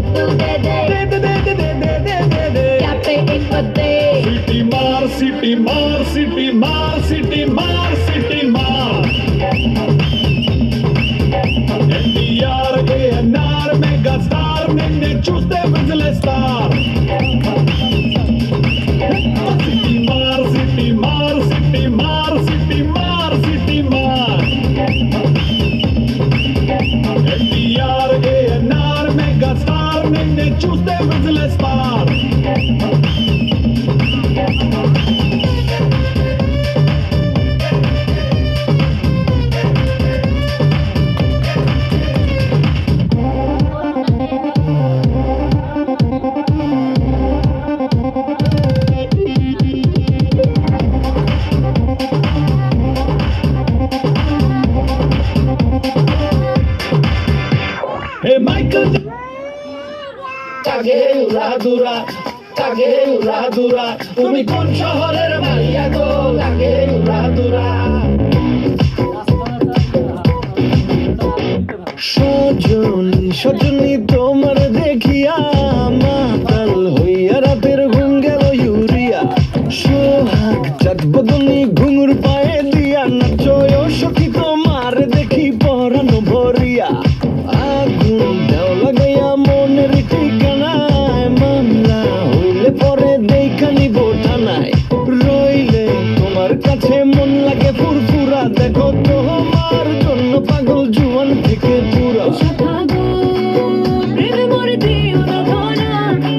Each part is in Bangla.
मुद्दू दे दे क्या पे एक बदे सिटी मार सिटी मार सिटी मार सिटी मार सिटी मार NTR ANR मेगा स्टार నిన్నే చూస్తే విజిలేస్తారు సిటీ మార్ సిటీ మార్ సిటీ మార్ సిటీ మార్ సిటీ మార్ NTR ANR మెగా స్టార్ నిన్నే చూస్తే విజిలేస్తారు Hey Michael কাগে উড়াদুরা কাগে উড়াদুরা তুমি কোন শহরের মাইয়া গো কাগে উড়াদুরা সজনী সজনী তোমার দেখিয়া মাতাল হইয়া রাতের ঘুম গেল ইউরিয়া সোহাগ চাঁদ বদনি ঘুঙুর পায়ে দিয়া নাচয় সখী তোমার দেখি পরানো ভরিয়া আগুন দেও লাগাইয়া মনের ঠিকানায় মামলা হইলে পরে দেখানি বোঠানায় রইলে তোমার কাছে মন লাগে ফুরফুরা দেখো তোমার জন্য পাগল জুয়ান থেকে পুরা ভাগো প্রেমে মরে দিও না ধরা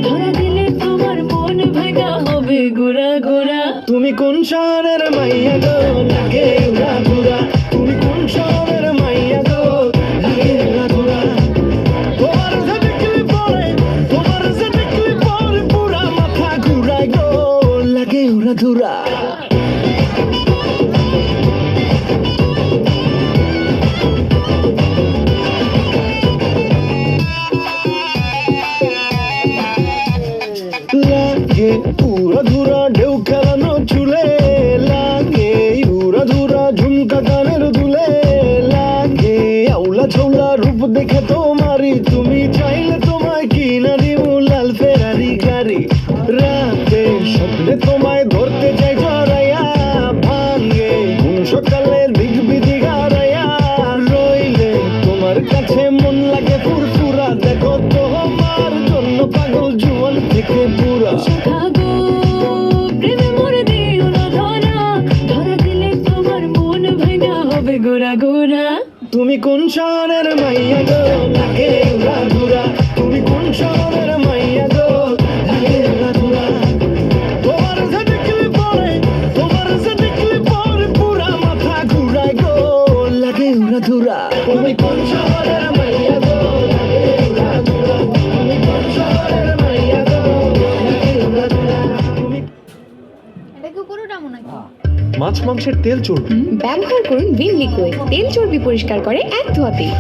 ধরা দিলে তোমার মন ভাঙা হবে গোরা গোরা তুমি কোন শহরের মাইয়া গো লাগে উড়াদুরা তুমি কোন শহরের মাইয়া গো লাগে উড়াদুরা তোমার যে দেখলি পরে পুরা মাথা ঘুরায় গো লাগে উড়াদুরা লাগে উড়াধুরা ঢেউ খেলানো চুলে লাগে উড়াধুরা ঝুমকা গানের দুলে লাগে আউলা ঝৌলা রূপ দেখে তোমারই তুমি চাইলে তোমায় কিনা দিও লাল ফেরারি গাড়ি রাতে স্বপ্নে তোমায় ধরতে চাই জড়াইয়া ভাঙে ঘুম সকালে দিক বিধি হারাইয়া রইলে তোমার কাছে মন লাগে ফুরফুরা দেখো তোমার জন্য পাগল জুয়ান থেকে পুরা ভাগো প্রেমে মরে দিও না ধরা ধরা দিলে তোমার মন ভাঙা হবে গোরা গোরা তুমি কোন শহরের মাইয়া গো লাগে উড়াদুরা তুমি কোন শহরের মাইয়া গো লাগে উড়াদুরা তোমার যে দেখলি পরে পুরা মাথা ঘুরায় গো লাগে উড়াদুরা তুমি কোন শহরের মাইয়া গো লাগে উড়াদুরা তুমি কোন শহরের মাইয়া গো লাগে উড়াদুরা তুমি এটা কি পুরোটা মনে হয় মাছ মাংসের তেল চর্বি ব্যবহার করুন ভিল লিকুইড তেল চর্বি পরিষ্কার করে এক ধোয়াতেই